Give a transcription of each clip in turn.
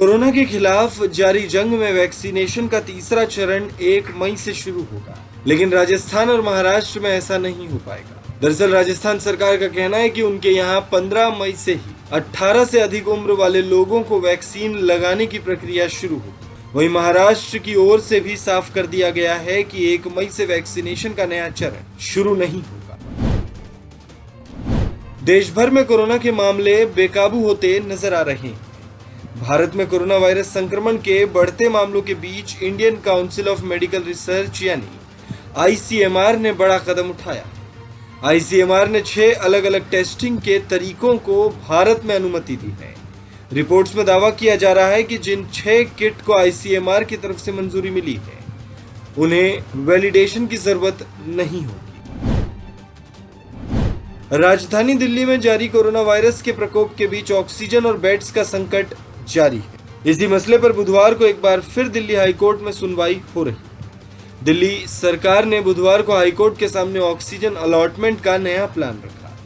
Corona के खिलाफ जारी जंग में वैक्सीनेशन का तीसरा चरण 1 मई से शुरू होगा, लेकिन राजस्थान और महाराष्ट्र में ऐसा नहीं हो पाएगा। दरअसल राजस्थान सरकार का कहना है कि उनके यहाँ 15 मई से ही 18 से अधिक उम्र वाले लोगों को वैक्सीन लगाने की प्रक्रिया शुरू होगी। वहीं महाराष्ट्र की ओर से भी साफ कर दिया गया है कि 1 मई से वैक्सीनेशन का नया चरण शुरू नहीं होगा। देश भर में कोरोना के मामले बेकाबू होते नजर आ रहे हैं। भारत में कोरोना वायरस संक्रमण के बढ़ते मामलों के बीच Indian Council of Medical Research यानी आईसीएमआर ने बड़ा कदम उठाया। आईसीएमआर ने 6 अलग अलग टेस्टिंग के तरीकों को भारत में अनुमति दी है। रिपोर्ट्स में दावा किया जा रहा है कि जिन 6 किट को आईसीएमआर की तरफ से मंजूरी मिली है, उन्हें वैलिडेशन की जरूरत नहीं होगी। राजधानी दिल्ली में जारी कोरोना वायरस के प्रकोप के बीच ऑक्सीजन और बेड्स का संकट जारी है। इसी मसले पर बुधवार को एक बार फिर दिल्ली हाईकोर्ट में सुनवाई हो रही है। दिल्ली सरकार ने बुधवार को हाईकोर्ट के सामने ऑक्सीजन अलॉटमेंट का नया प्लान रखा,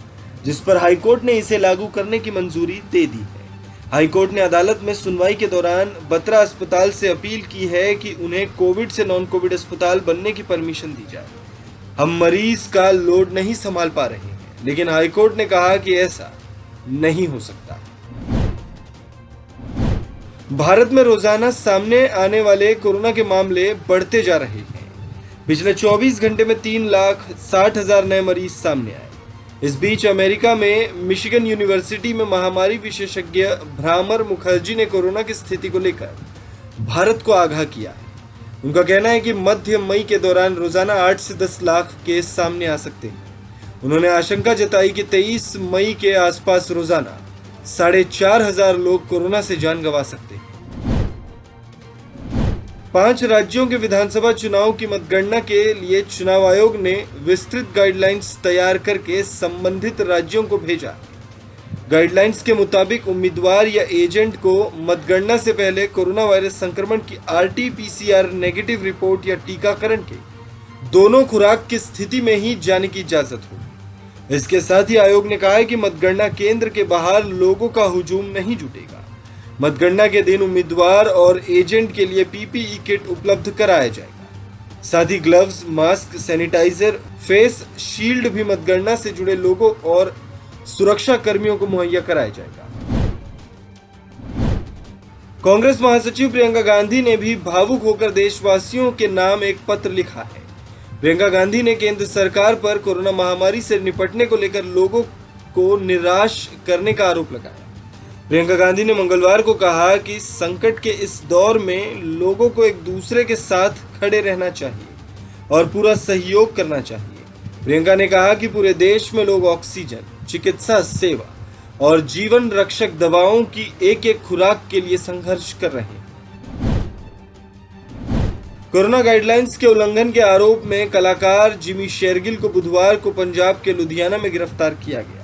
जिस पर हाईकोर्ट ने इसे लागू करने की मंजूरी दे दी है। हाईकोर्ट ने अदालत में सुनवाई के दौरान बत्रा अस्पताल से अपील की है कि उन्हें कोविड से नॉन कोविड अस्पताल बनने की परमिशन दी जाए। हम मरीज का लोड नहीं संभाल पा रहे हैं, लेकिन हाईकोर्ट ने कहा कि ऐसा नहीं हो सकता। भारत में रोजाना सामने आने वाले कोरोना के मामले बढ़ते जा रहे हैं। पिछले 24 घंटे में 3,60,000 नए मरीज सामने आए। इस बीच अमेरिका में मिशिगन यूनिवर्सिटी में महामारी विशेषज्ञ भ्रामर मुखर्जी ने कोरोना की स्थिति को लेकर भारत को आगाह किया है। उनका कहना है कि मध्य मई के दौरान रोजाना 8 से 10 लाख केस सामने आ सकते हैं। उन्होंने आशंका जताई कि 23 मई के आसपास रोजाना 4,500 लोग कोरोना से जान गंवा सकते हैं। 5 राज्यों के विधानसभा चुनाव की मतगणना के लिए चुनाव आयोग ने विस्तृत गाइडलाइंस तैयार करके संबंधित राज्यों को भेजा। गाइडलाइंस के मुताबिक उम्मीदवार या एजेंट को मतगणना से पहले कोरोना वायरस संक्रमण की RT-PCR नेगेटिव रिपोर्ट या टीकाकरण के दोनों खुराक की स्थिति में ही जाने की इजाजत होगी। इसके साथ ही आयोग ने कहा है कि मतगणना केंद्र के बाहर लोगों का हुजूम नहीं जुटेगा। मतगणना के दिन उम्मीदवार और एजेंट के लिए PPE किट उपलब्ध कराया जाएगा। साथ ही gloves, mask, sanitiser, face shield भी मतगणना से जुड़े लोगों और सुरक्षा कर्मियों को मुहैया कराया जाएगा। कांग्रेस महासचिव प्रियंका गांधी ने भी भावुक होकर देशवासियों के नाम एक पत्र लिखा है। प्रियंका गांधी ने केंद्र सरकार पर कोरोना महामारी से निपटने को लेकर लोगों को निराश करने का आरोप लगाया। प्रियंका गांधी ने मंगलवार को कहा कि संकट के इस दौर में लोगों को एक दूसरे के साथ खड़े रहना चाहिए और पूरा सहयोग करना चाहिए। प्रियंका ने कहा कि पूरे देश में लोग ऑक्सीजन, चिकित्सा सेवा और जीवन रक्षक दवाओं की एक-एक खुराक के लिए संघर्ष कर रहे हैं। कोरोना गाइडलाइंस के उल्लंघन के आरोप में कलाकार जिमी शेरगिल को बुधवार को पंजाब के लुधियाना में गिरफ्तार किया गया।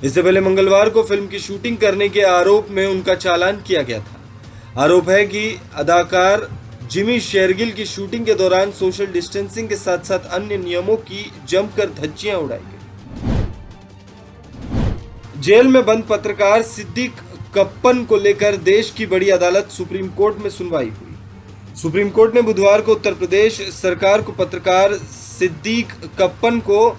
इससे पहले मंगलवार को फिल्म की शूटिंग करने के आरोप में उनका चालान किया गया था। आरोप है कि अदाकार जिमी शेरगिल की शूटिंग के दौरान सोशल डिस्टेंसिंग के साथ साथ अन्य नियमों की जमकर धज्जियां उड़ाई गई। जेल में बंद पत्रकार सिद्दीक कप्पन को लेकर देश की बड़ी अदालत सुप्रीम कोर्ट में सुनवाई हुई। सुप्रीम कोर्ट ने बुधवार को उत्तर प्रदेश सरकार को पत्रकार सिद्दीक कप्पन को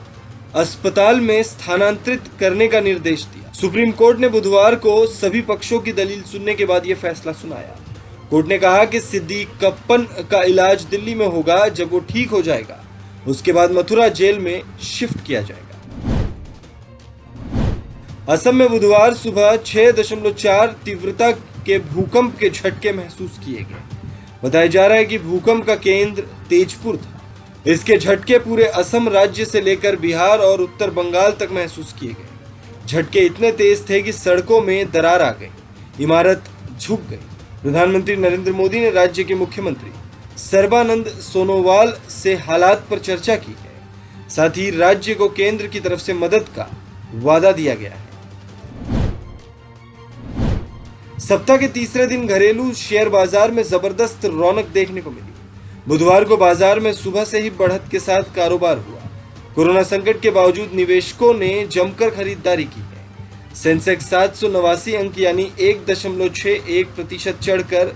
अस्पताल में स्थानांतरित करने का निर्देश दिया। सुप्रीम कोर्ट ने बुधवार को सभी पक्षों की दलील सुनने के बाद यह फैसला सुनाया। कोर्ट ने कहा कि सिद्दीक कप्पन का इलाज दिल्ली में होगा। जब वो ठीक हो जाएगा, उसके बाद मथुरा जेल में शिफ्ट किया जाएगा। असम में बुधवार सुबह 6.4 तीव्रता के भूकंप के झटके महसूस किए गए। बताया जा रहा है कि भूकंप का केंद्र तेजपुर था। इसके झटके पूरे असम राज्य से लेकर बिहार और उत्तर बंगाल तक महसूस किए गए। झटके इतने तेज थे कि सड़कों में दरार आ गई, इमारत झुक गई। प्रधानमंत्री नरेंद्र मोदी ने राज्य के मुख्यमंत्री सर्बानंद सोनोवाल से हालात पर चर्चा की है। साथ ही राज्य को केंद्र की तरफ से मदद का वादा दिया गया है। सप्ताह के तीसरे दिन घरेलू शेयर बाजार में जबरदस्त रौनक देखने को मिली। बुधवार को बाजार में सुबह से ही बढ़त के साथ कारोबार हुआ। कोरोना संकट के बावजूद निवेशकों ने जमकर खरीदारी की है। सेंसेक्स 789 अंक यानी 1.61% चढ़कर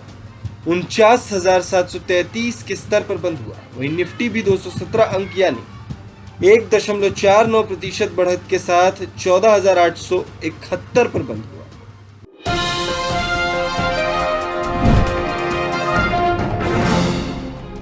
49,733 के स्तर पर बंद हुआ। वहीं निफ्टी भी 217 अंक यानी 1.49% बढ़त के साथ 14,871 पर बंद हुआ।